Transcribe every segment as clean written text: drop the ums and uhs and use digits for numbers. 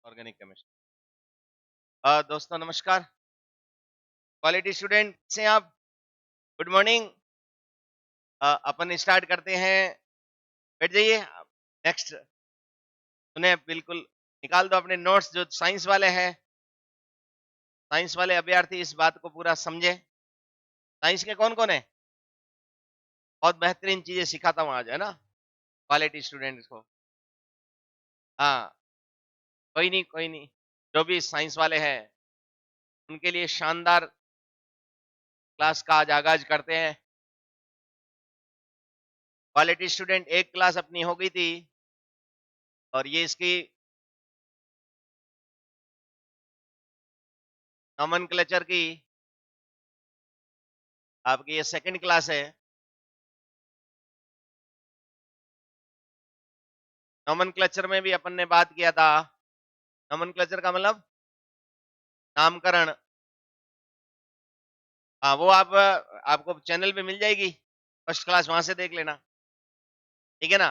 Organic chemistry. दोस्तों नमस्कार। Quality student से आप गुड मॉर्निंग। अपन स्टार्ट करते हैं। बैठ जाइए। नेक्स्ट सुने, बिल्कुल निकाल दो अपने नोट्स जो साइंस वाले हैं। साइंस वाले अभ्यर्थी इस बात को पूरा समझे। साइंस के कौन कौन है? बहुत बेहतरीन चीजें सिखाता हूँ आज, है ना, क्वालिटी स्टूडेंट्स को। हाँ, कोई नहीं कोई नहीं, जो भी साइंस वाले हैं उनके लिए शानदार क्लास का आज आगाज करते हैं। क्वालिटी स्टूडेंट एक क्लास अपनी हो गई थी और ये इसकी नोमेनक्लेचर की आपकी ये सेकंड क्लास है। नोमेनक्लेचर में भी अपन ने बात किया था। नोमेनक्लेचर का मतलब नामकरण। हाँ, वो आप आपको चैनल पे मिल जाएगी, फर्स्ट क्लास वहां से देख लेना, ठीक है ना,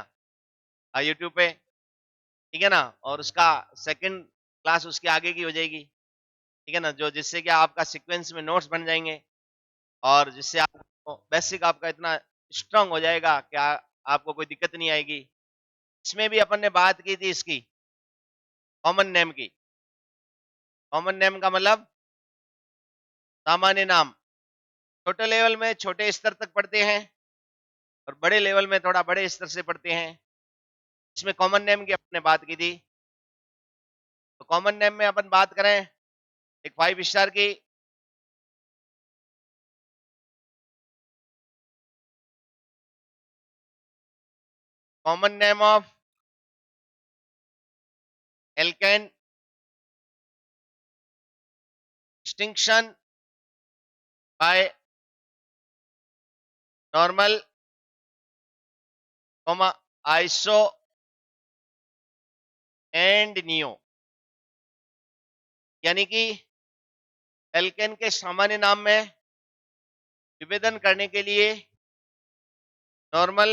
यूट्यूब पे, ठीक है ना। और उसका सेकंड क्लास उसके आगे की हो जाएगी, ठीक है ना, जो जिससे कि आपका सीक्वेंस में नोट्स बन जाएंगे और जिससे आपको बेसिक आपका इतना स्ट्रांग हो जाएगा कि आपको कोई दिक्कत नहीं आएगी। इसमें भी अपन ने बात की थी इसकी कॉमन नेम की। कॉमन नेम का मतलब सामान्य नाम। छोटे लेवल में छोटे स्तर तक पढ़ते हैं और बड़े लेवल में थोड़ा बड़े स्तर से पढ़ते हैं। इसमें कॉमन नेम की अपने बात की थी। तो कॉमन नेम में अपन बात करें एक 5 स्टार की, common name of alkene distinction by normal comma iso and neo. यानी कि एल्केन के सामान्य नाम में विभेदन करने के लिए नॉर्मल,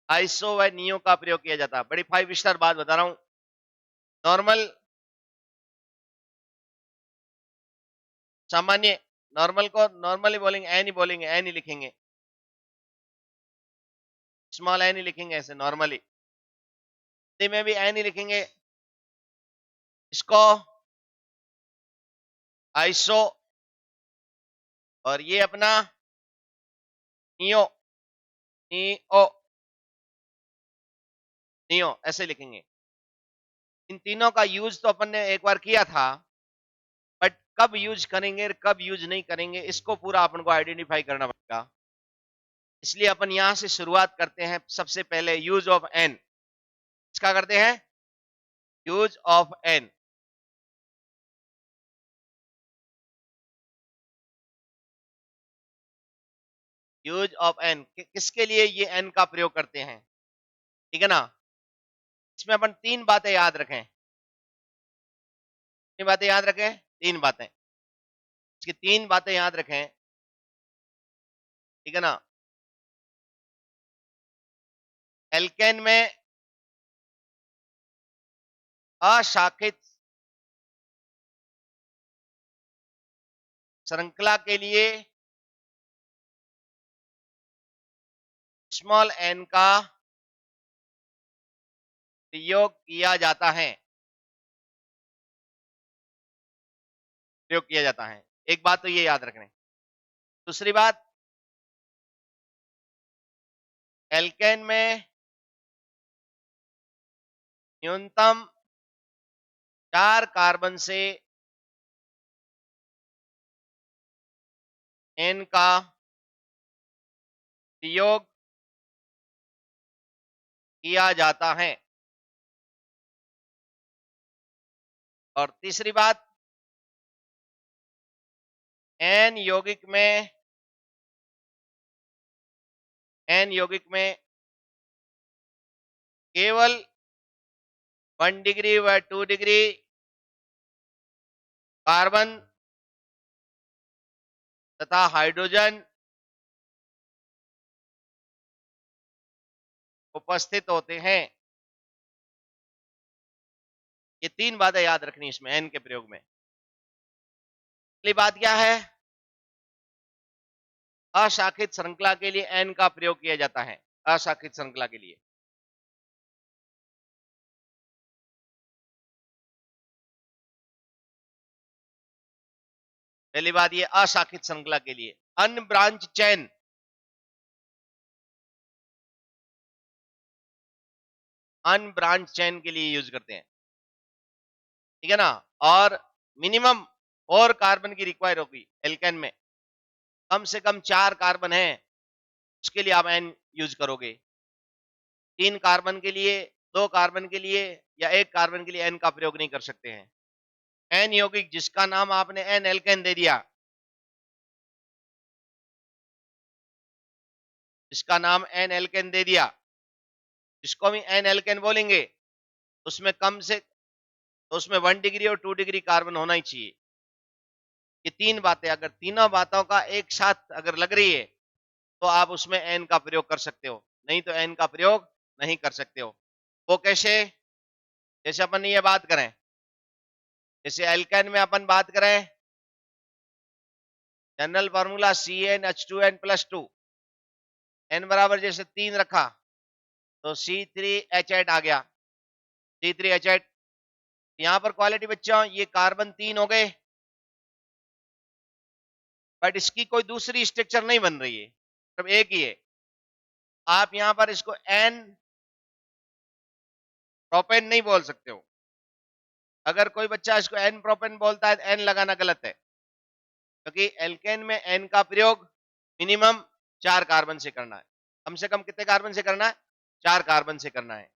आइसो व नियो का प्रयोग किया जाता है। बड़ी 5 स्टार बात बता रहा हूं। नॉर्मल सामान्य, नॉर्मल को नॉर्मली बोलेंगे, एन ही बोलेंगे, एन ही लिखेंगे, स्मॉल एन ही लिखेंगे, ऐसे नॉर्मली। हिंदी में भी एन ही लिखेंगे। इसको आइसो और ये अपना नियो, नियो, नियो ऐसे लिखेंगे। इन तीनों का यूज तो अपन ने एक बार किया था, बट कब यूज करेंगे कब यूज नहीं करेंगे इसको पूरा अपन को आइडेंटिफाई करना पड़ेगा। इसलिए अपन यहां से शुरुआत करते हैं। सबसे पहले यूज ऑफ एन। इसका करते हैं use of N. Use of N किसके लिए ये एन का प्रयोग करते हैं, ठीक है ना। इसमें अपन तीन बातें याद रखें। कितनी बातें याद रखें? तीन बातें। इसकी तीन बातें याद रखें, ठीक है ना। एल्केन में अशाखित श्रृंखला के लिए स्मॉल एन का प्रयोग किया जाता है। प्रयोग किया जाता है। एक बात तो ये याद रखना। दूसरी बात, एल्केन में न्यूनतम 4 कार्बन से एन का प्रयोग किया जाता है। और तीसरी बात, एन यौगिक में, एन यौगिक में केवल 1 डिग्री व 2 डिग्री कार्बन तथा हाइड्रोजन उपस्थित होते हैं। ये 3 बातें याद रखनी इसमें एन के प्रयोग में। पहली बात क्या है? अशाखित श्रृंखला के लिए एन का प्रयोग किया जाता है, अशाखित श्रृंखला के लिए। पहली बात ये अशाखित श्रृंखला के लिए। अनब्रांच चेन, अनब्रांच चेन के लिए यूज करते हैं, ठीक है ना। और मिनिमम 4 कार्बन की रिक्वायर होगी एल्केन में, कम से कम 4 कार्बन है, उसके लिए आप एन यूज करोगे। 3 कार्बन के लिए, 2 कार्बन के लिए या 1 कार्बन के लिए एन का प्रयोग नहीं कर सकते हैं। एन यौगिक जिसका नाम आपने एन एल्केन दे दिया, जिसका नाम एन एल्केन दे दिया, जिसको हम एन एल्केन बोलेंगे, उसमें कम से तो उसमें 1 डिग्री और 2 डिग्री कार्बन होना ही चाहिए। ये 3 बातें अगर तीनों बातों का एक साथ अगर लग रही है तो आप उसमें एन का प्रयोग कर सकते हो, नहीं तो एन का प्रयोग नहीं कर सकते हो। वो कैसे? जैसे अपन ये बात करें, जैसे एल्केन में अपन बात करें, जनरल फार्मूला CnH2n+2, n बराबर जैसे 3 रखा तो C3H8 आ गया, C3H8। यहां पर क्वालिटी बच्चों ये कार्बन 3 हो गए, बट इसकी कोई दूसरी स्ट्रक्चर नहीं बन रही है, सिर्फ एक ही है। आप यहां पर इसको एन प्रोपेन नहीं बोल सकते हो। अगर कोई बच्चा इसको एन प्रोपेन बोलता है तो एन लगाना गलत है, क्योंकि एल्केन में एन का प्रयोग मिनिमम 4 कार्बन से करना है। कम से कम कितने कार्बन से करना है? 4 कार्बन से करना है।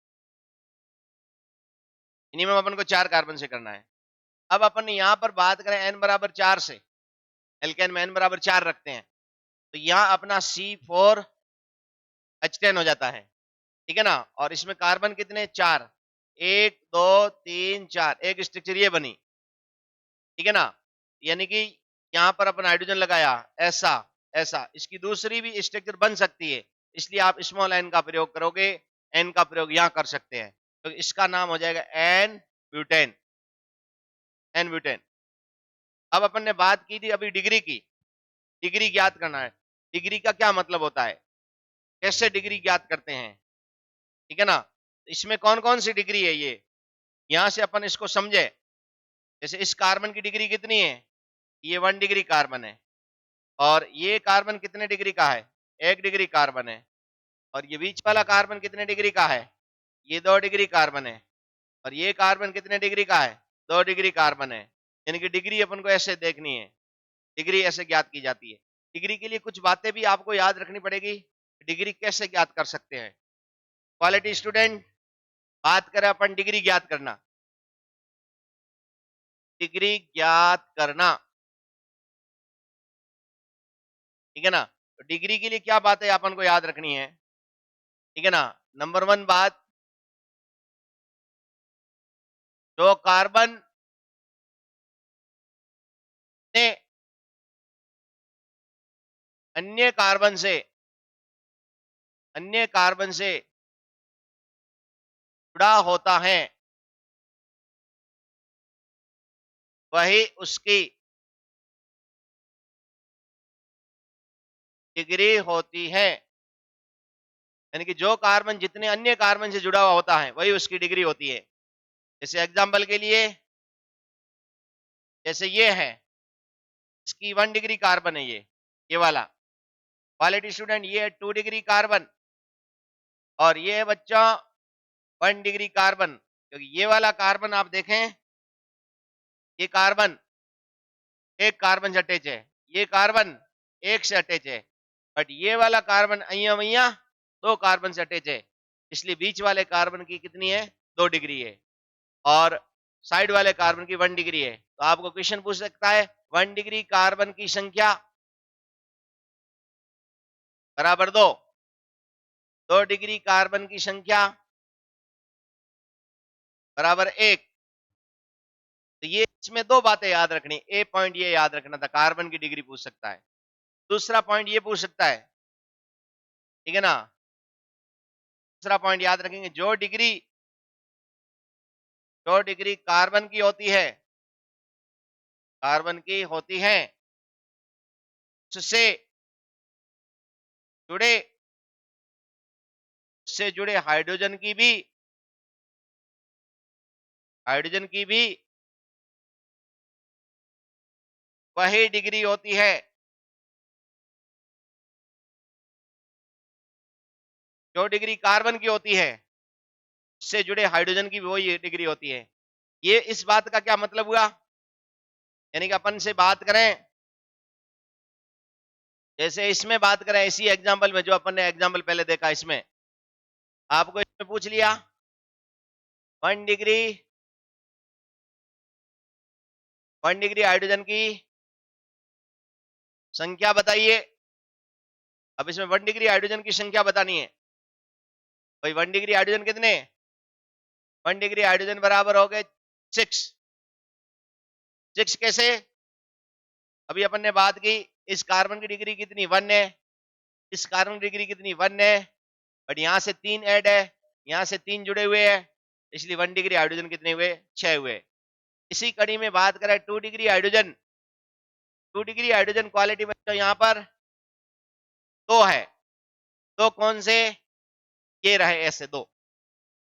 मिनिमम अपन को 4 कार्बन से करना है। अब अपन यहां पर बात करें एन बराबर 4 से, एल्केन में एन बराबर 4 रखते हैं, तो यहां अपना C4H10 हो जाता है, ठीक है ना। और इसमें कार्बन कितने? 4, 1 2 3 4, एक स्ट्रक्चर ये बनी, ठीक है ना। यानी कि यहां पर अपन हाइड्रोजन लगाया, ऐसा ऐसा इसकी दूसरी भी स्ट्रक्चर बन सकती है, इसलिए आप स्मॉल एन का प्रयोग करोगे। एन का प्रयोग यहां कर सकते हैं, तो इसका नाम हो जाएगा एन ब्यूटेन, एन ब्यूटेन। अब अपन ने बात की थी अभी डिग्री की, डिग्री ज्ञात करना है। डिग्री का क्या मतलब होता है, कैसे डिग्री ज्ञात करते हैं, ठीक है ना। इसमें कौन कौन सी डिग्री है ये, यहां से अपन इसको समझे। जैसे इस कार्बन की डिग्री कितनी है? ये 1 डिग्री कार्बन है, और ये कार्बन कितने डिग्री का है? 1 डिग्री कार्बन है। और ये बीच वाला कार्बन कितने डिग्री का है? ये 2 डिग्री कार्बन है। और ये कार्बन कितने डिग्री का है? 2 डिग्री कार्बन है। यानी कि डिग्री अपन को ऐसे देखनी है, डिग्री ऐसे ज्ञात की जाती है। डिग्री के लिए कुछ बातें भी आपको याद रखनी पड़ेगी, डिग्री कैसे ज्ञात कर सकते हैं। क्वालिटी स्टूडेंट, बात करें अपन डिग्री ज्ञात करना, डिग्री ज्ञात करना, ठीक है ना। तो डिग्री के लिए क्या बातें अपन को याद रखनी है, ठीक है ना। नंबर 1 बात, जो कार्बन ने अन्य कार्बन से, अन्य कार्बन से जुड़ा होता है, वही उसकी डिग्री होती है। यानी कि जो कार्बन जितने अन्य कार्बन से जुड़ा हुआ होता है वही उसकी डिग्री होती है। जैसे एग्जांपल के लिए, जैसे ये है, इसकी 1 डिग्री कार्बन है, ये वाला। क्वालिटी स्टूडेंट, ये है 2 डिग्री कार्बन, और ये है बच्चा 1 डिग्री कार्बन। क्योंकि ये वाला कार्बन आप देखें, ये कार्बन एक कार्बन से अटैच है, ये कार्बन एक से अटैच है, बट ये वाला कार्बन अइया वइया 2 कार्बन से अटैच है, इसलिए बीच वाले कार्बन की कितनी है? 2 डिग्री है, और साइड वाले कार्बन की 1 डिग्री है। तो आपको क्वेश्चन पूछ सकता है 1 डिग्री कार्बन की संख्या बराबर 2, 2 डिग्री कार्बन की संख्या बराबर 1। तो ये इसमें 2 बातें याद रखनी। ए पॉइंट ये याद रखना था, कार्बन की डिग्री पूछ सकता है। दूसरा पॉइंट ये पूछ सकता है, ठीक है ना। दूसरा पॉइंट याद रखेंगे, जो डिग्री जो डिग्री कार्बन की होती है, उससे जुड़े हाइड्रोजन की भी वही डिग्री होती है। जो डिग्री कार्बन की होती है, उससे जुड़े हाइड्रोजन की भी वही डिग्री होती है। ये इस बात का क्या मतलब हुआ? यानी कि अपन से बात करें, जैसे इसमें बात करें, इसी एग्जाम्पल में, जो अपन ने एग्जाम्पल पहले देखा, इसमें आपको इसमें पूछ लिया 1 डिग्री हाइड्रोजन की संख्या बताइए। अब इसमें 1 डिग्री हाइड्रोजन की संख्या बतानी है भाई। 1 डिग्री हाइड्रोजन कितने? 1 डिग्री हाइड्रोजन बराबर हो गए 6। कैसे? अभी अपन ने बात की, इस कार्बन की डिग्री कितनी? 1 है। इस कार्बन की डिग्री कितनी? 1 है। बट यहां से 3 ऐड है, यहां से 3 जुड़े हुए हैं, इसलिए 1 डिग्री हाइड्रोजन कितने हुए? 6 हुए। इसी कड़ी में बात करें 2 degree hydrogen, 2 degree hydrogen quality में तो यहां पर 2 है। तो कौन से? ये रहे ऐसे 2,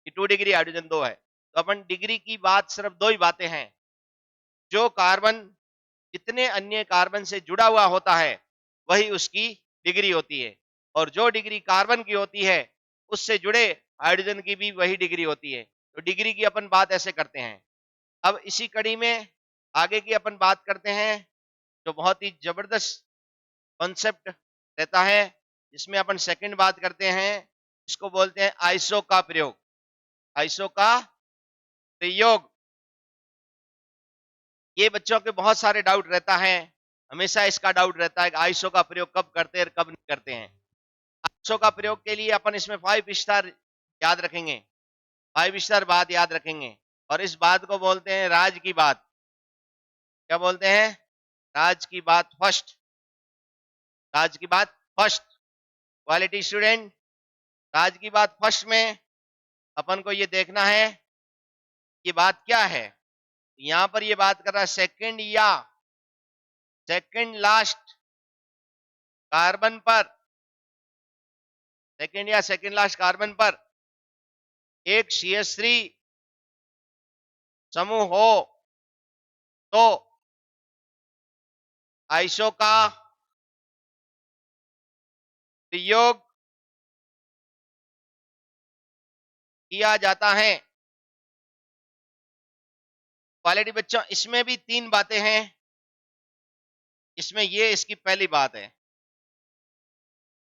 कि 2 डिग्री हाइड्रोजन 2 है। तो अपन डिग्री की बात सिर्फ 2 ही बातें हैं। जो कार्बन जितने अन्य कार्बन से जुड़ा हुआ होता है, वही उसकी डिग्री होती है। और जो डिग्री कार्बन की होती है, उससे जुड़े हाइड्रोजन की भी वही डिग्री होती है। तो डिग्री की अपन बात ऐसे करते हैं। अब इसी कड़ी में आगे की अपन बात करते हैं, जो बहुत ही जबरदस्त कॉन्सेप्ट रहता है, जिसमें अपन सेकंड बात करते हैं, इसको बोलते हैं आइसो का प्रयोग। आइसो का प्रयोग, ये बच्चों के बहुत सारे डाउट रहता है, हमेशा इसका डाउट रहता है कि आइसो का प्रयोग कब करते हैं और कब नहीं करते हैं। आइसो का प्रयोग के लिए अपन इसमें 5 स्टार याद रखेंगे, 5 स्टार बात याद रखेंगे। और इस बात को बोलते हैं राज की बात। क्या बोलते हैं? राज की बात फर्स्ट। राज की बात फर्स्ट। क्वालिटी स्टूडेंट, राज की बात फर्स्ट में अपन को ये देखना है ये बात क्या है। यहां पर ये बात कर रहा है सेकंड लास्ट कार्बन पर, सेकंड लास्ट कार्बन पर एक CH3 समूह हो तो आइसो का प्रयोग किया जाता है। क्वालिटी बच्चों, इसमें भी 3 बातें हैं। इसमें ये इसकी पहली बात है।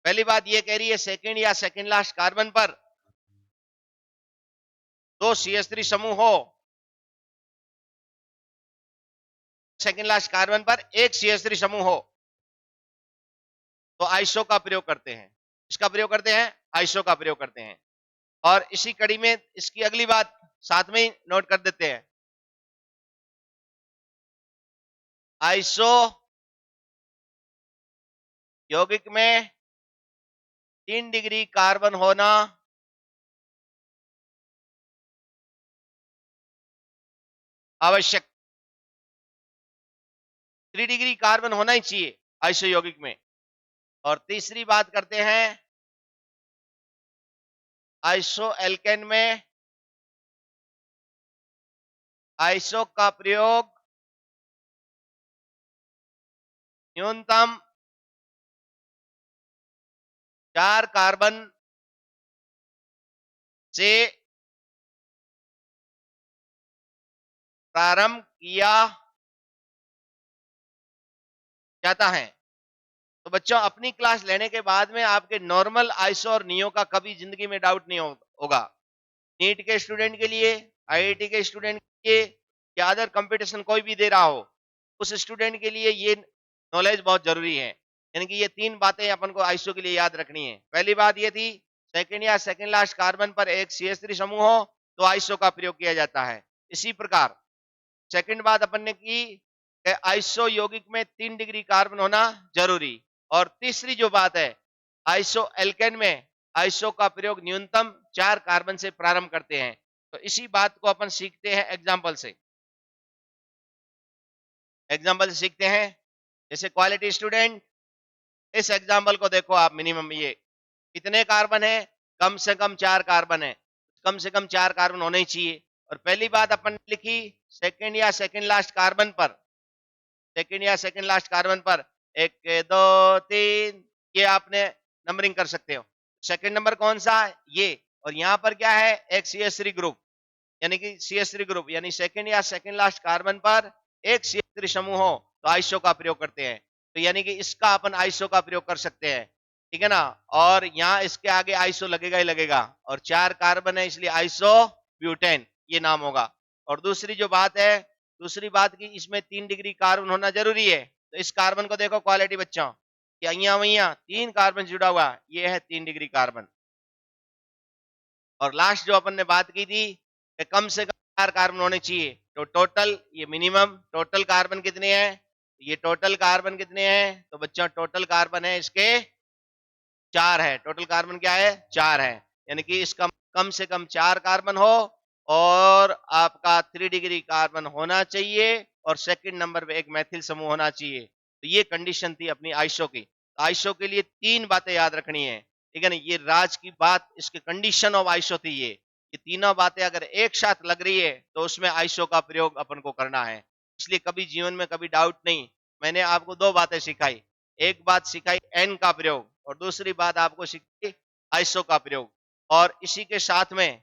पहली बात ये कह रही है सेकंड लास्ट कार्बन पर 2 CH3 समूह हो, सेकंड लास्ट कार्बन पर एक CH3 समूह हो, तो आइसो का प्रयोग करते हैं। इसका प्रयोग करते हैं, आइसो का प्रयोग करते हैं। और इसी कड़ी में इसकी अगली बात साथ में ही नोट कर देते हैं। आइसो यौगिक में 3 डिग्री कार्बन होना आवश्यक। 3 डिग्री कार्बन होना ही चाहिए आइसो यौगिक में। और तीसरी बात करते हैं, आइसो एल्केन में आइसो का प्रयोग न्यूनतम 4 कार्बन से प्रारंभ किया जाता है। तो बच्चों, अपनी क्लास लेने के बाद में आपके नॉर्मल आइसो और नियो का कभी जिंदगी में डाउट नहीं होगा। नीट के स्टूडेंट के लिए, IIT के स्टूडेंट के लिए, या अदर कंपटीशन कोई भी दे रहा हो, उस स्टूडेंट के लिए ये नॉलेज बहुत जरूरी है। यानी कि ये 3 बातें अपन को आइसो के लिए याद रखनी है। पहली बात ये थी, सेकंड लास्ट कार्बन पर एक CH3 समूह हो तो आइसो का प्रयोग किया जाता है। इसी प्रकार सेकंड बात अपन ने की कि आइसो यौगिक में 3 डिग्री कार्बन होना जरूरी। और तीसरी जो बात है, आइसो एल्केन में आइसो का प्रयोग न्यूनतम 4 कार्बन से प्रारंभ करते हैं। तो इसी बात को अपन सीखते हैं एग्जाम्पल से। एग्जाम्पल से सीखते हैं। जैसे क्वालिटी स्टूडेंट, इस एग्जाम्पल को देखो आप। मिनिमम ये कितने कार्बन है? कम से कम 4 कार्बन है। कम से कम 4 कार्बन होने ही चाहिए। और पहली बात अपन ने लिखी सेकंड या सेकंड लास्ट कार्बन पर, सेकंड या सेकंड लास्ट कार्बन पर 1 2 3, ये आपने नंबरिंग कर सकते हो। सेकंड नंबर कौन सा है? ये। और यहाँ पर क्या है? एक CH3 ग्रुप, यानी कि CH3 ग्रुप, यानी सेकंड या सेकंड लास्ट कार्बन पर एक CH3 समूह हो तो आइसो का प्रयोग करते हैं। तो यानी कि इसका अपन आइसो का प्रयोग कर सकते हैं, ठीक है ना। और यहाँ इसके आगे आइसो लगेगा ही लगेगा, और 4 कार्बन है इसलिए आइसो ब्यूटेन ये नाम होगा। और दूसरी जो बात है, दूसरी बात की इसमें 3 डिग्री कार्बन होना जरूरी है। तो इस कार्बन को देखो क्वालिटी बच्चों, कि अहिया वहिया 3 कार्बन जुड़ा हुआ, ये है 3 डिग्री कार्बन। और लास्ट जो अपन ने बात की थी कि कम से कम 4 कार्बन होने चाहिए, तो टोटल ये मिनिमम टोटल कार्बन कितने हैं? ये टोटल कार्बन कितने हैं? तो बच्चों टोटल कार्बन है इसके 4 है। टोटल कार्बन क्या है? 4 है। यानी कि इसका कम से कम 4 कार्बन हो और आपका 3 डिग्री कार्बन होना चाहिए, और सेकंड नंबर पे एक मैथिल समूह होना चाहिए। तो ये कंडीशन थी अपनी आइसो की। आइसो के लिए 3 बातें याद रखनी है, ठीक है ना। ये राज की बात, इसके कंडीशन ऑफ आइसो थी ये तीनों बातें अगर एक साथ लग रही है तो उसमें आइसो का प्रयोग अपन को करना है। इसलिए कभी जीवन में कभी डाउट नहीं। मैंने आपको 2 बातें सिखाई, एक बात सिखाई एन का प्रयोग, और दूसरी बात आपको सिखाई आइसो का प्रयोग। और इसी के साथ में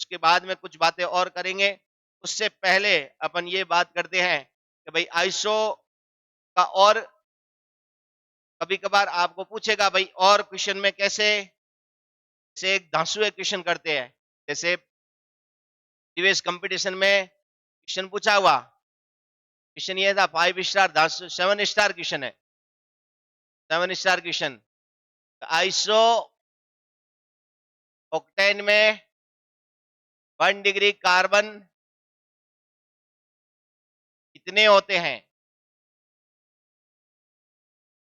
उसके बाद में कुछ बातें और करेंगे। उससे पहले अपन ये बात करते हैं कि भाई आइसो का, और कभी कभार आपको पूछेगा भाई और क्वेश्चन में कैसे से एक धांसू क्वेश्चन करते हैं। जैसे प्रीवियस कंपटीशन में क्वेश्चन पूछा हुआ, क्वेश्चन ये था 5 स्टार धांसू, 7 स्टार क्वेश्चन है, 7 स्टार क्वेश्चन। आइसो ऑक्टेन में 1 डिग्री कार्बन कितने होते हैं?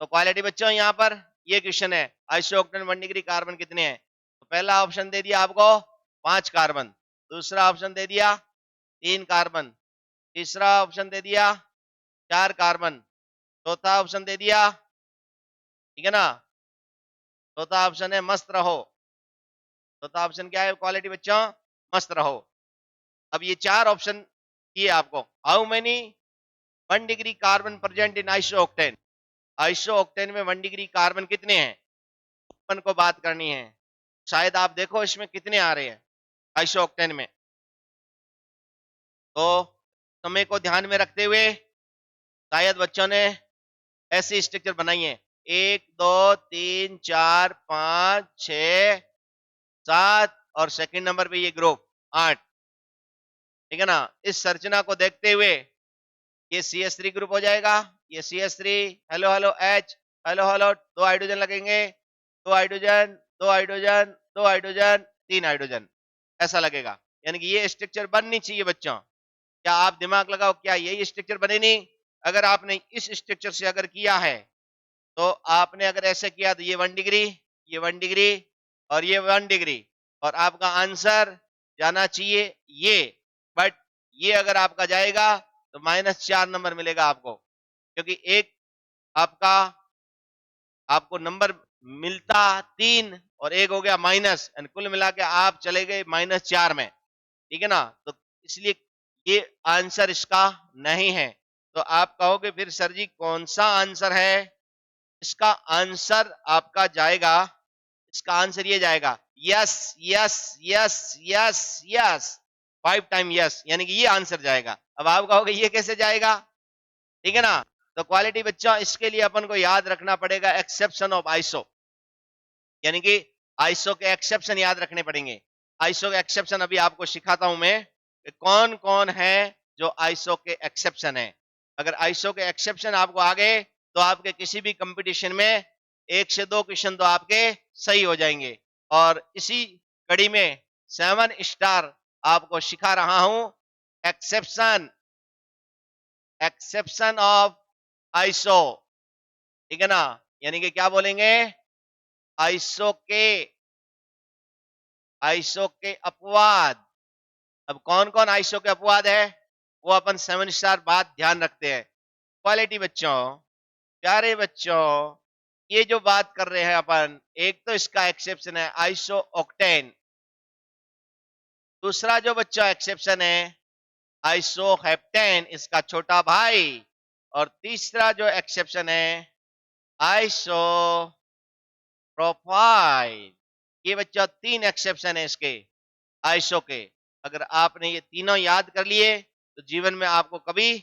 तो क्वालिटी बच्चों यहाँ पर ये क्वेश्चन है, आइसो ऑक्टेन 1 डिग्री कार्बन कितने हैं? तो पहला ऑप्शन दे दिया आपको 5 कार्बन, दूसरा ऑप्शन दे दिया 3 कार्बन, तीसरा ऑप्शन दे दिया 4 कार्बन, चौथा ऑप्शन दे दिया, ठीक है ना, चौथा ऑप्शन है मस्त रहो। चौथा ऑप्शन क्या है क्वालिटी बच्चों? मस्त रहो। अब ये 4 ऑप्शन दिए आपको। How many 1 degree carbon present in iso octane? Iso octane में 1 डिग्री कार्बन कितने हैं अपन को बात करनी है। शायद आप देखो इसमें कितने आ रहे हैं आइसो ऑक्टेन में। तो समय को ध्यान में रखते हुए शायद बच्चों ने ऐसी स्ट्रक्चर बनाई है, 1 2 3 4 5 6 7, और सेकंड नंबर पे ये ग्रुप 8, ठीक है ना। इस संरचना को देखते हुए ये CH3 ग्रुप हो जाएगा, ये CH3, hello hello H, hello hello 2 hydrogen लगेंगे, 2 हाइड्रोजन, 2 हाइड्रोजन, 2 हाइड्रोजन, 3 हाइड्रोजन, ऐसा लगेगा। यानी कि ये स्ट्रक्चर बननी चाहिए बच्चों। क्या आप दिमाग लगाओ, क्या यही स्ट्रक्चर बने नहीं? अगर आपने इस स्ट्रक्चर से अगर किया है, तो आपने अगर ऐसे किया तो ये 1 डिग्री, ये 1 डिग्री, और ये 1 डिग्री, और आपका आंसर जाना चाहिए ये। बट ये अगर आपका जाएगा तो -4 नंबर मिलेगा आपको, क्योंकि एक आपका आपको नंबर मिलता 3 और एक हो गया माइनस, कुल मिला के आप चले गए -4 में, ठीक है ना। तो इसलिए ये आंसर इसका नहीं है। तो आप कहोगे फिर सर जी कौन सा आंसर है? इसका आंसर आपका जाएगा, इसका आंसर ये जाएगा yes yes yes yes yes, 5 time yes, यानी कि ये आंसर जाएगा। अब आप कहोगे ये कैसे जाएगा, ठीक है ना। तो क्वालिटी बच्चा इसके लिए अपन को याद रखना पड़ेगा एक्सेप्शन ऑफ आइसो, यानी कि आइसो के एक्सेप्शन याद रखने पड़ेंगे। आइसो के एक्सेप्शन अभी आपको सिखाता हूं मैं कि कौन कौन है जो आइसो के एक्सेप्शन है। अगर आइसो के एक्सेप्शन आपको आ गए तो आपके किसी भी कंपटीशन में 1 से 2 क्वेश्चन तो आपके सही हो जाएंगे। और इसी कड़ी में 7 स्टार आपको सिखा रहा हूं एक्सेप्शन, एक्सेप्शन ऑफ आइसो, ठीक है ना। यानी कि क्या बोलेंगे? आइसो के, आइसो के अपवाद, अब कौन कौन आइसो के अपवाद है वो अपन 7 स्टार बाद ध्यान रखते हैं। क्वालिटी बच्चों, प्यारे बच्चों, ये जो बात कर रहे हैं अपन, एक तो इसका एक्सेप्शन है आइसो ऑक्टेन, दूसरा जो बच्चा एक्सेप्शन है आइसो हेप्टेन, इसका छोटा भाई, और तीसरा जो एक्सेप्शन है आइसो प्रोपाइल। ये बच्चा 3 एक्सेप्शन है इसके आइसो के। अगर आपने ये तीनों याद कर लिए तो जीवन में आपको कभी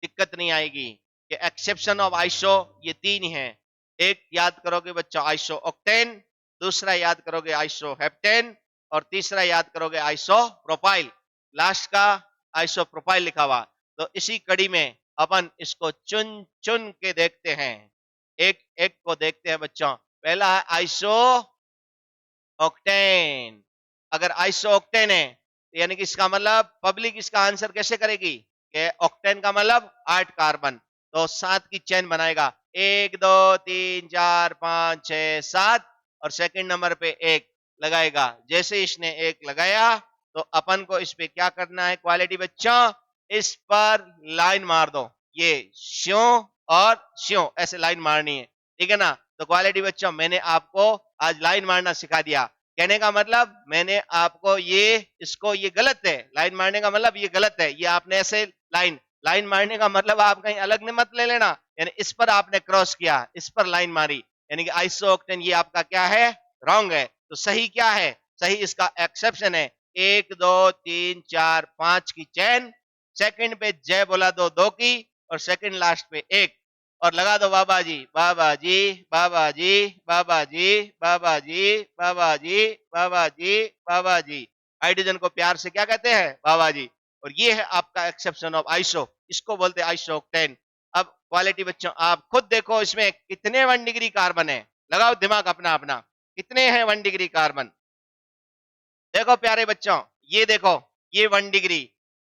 दिक्कत नहीं आएगी कि एक्सेप्शन ऑफ आइसो ये 3 ही हैं। एक याद करोगे बच्चा आइसो ऑक्टेन, दूसरा याद करोगे आइसो हेप्टेन, और तीसरा याद करोगे आइसो प्रोपाइल। लास्ट का आइसो प्रोपाइल लिखा हुआ। तो इसी कड़ी में अपन इसको चुन चुन के देखते हैं, एक एक को देखते हैं बच्चों। पहला है आइसो ऑक्टेन। अगर आइसो ऑक्टेन है यानी कि इसका मतलब पब्लिक इसका आंसर कैसे करेगी कि ऑक्टेन का मतलब 8 कार्बन, तो 7 की चेन बनाएगा, 1 2 3 4 5 6 7, और सेकंड नंबर पे 1 लगाएगा। जैसे इसने 1 लगाया तो अपन को इस पे क्या करना है क्वालिटी बच्चों, इस पर लाइन मार दो, ये श्यों और श्यों ऐसे लाइन मारनी है, ठीक है ना। तो क्वालिटी बच्चों मैंने आपको आज लाइन मारना सिखा दिया। कहने का मतलब मैंने आपको ये इसको ये गलत है, लाइन मारने का मतलब ये गलत है, ये आपने ऐसे लाइन लाइन मारने का मतलब आप कहीं अलग ने मत ले लेना, यानी इस पर आपने क्रॉस किया, इस पर लाइन मारी, यानी कि आइसोऑक्टेन ये आपका क्या है, रॉन्ग है। तो सही क्या है, सही इसका एक्सेप्शन है 1 2 3 4 5 की चेन, सेकंड पे जय बोला दो 2 की, और सेकंड लास्ट पे 1, और लगा दो बाबा जी बाबा जी बाबा जी बाबा जी बाबा जी बाबा जी बाबा जी बाबा जी। हाइड्रोजन को प्यार से क्या कहते हैं, बाबा जी। और ये है आपका एक्सेप्शन ऑफ आइसो, इसको बोलते हैं आइसो ऑक्टेन। अब क्वालिटी बच्चों आप खुद देखो इसमें कितने 1 डिग्री कार्बन है, लगाओ दिमाग अपना अपना, कितने हैं 1 डिग्री कार्बन। देखो प्यारे बच्चों, ये देखो, ये 1 डिग्री,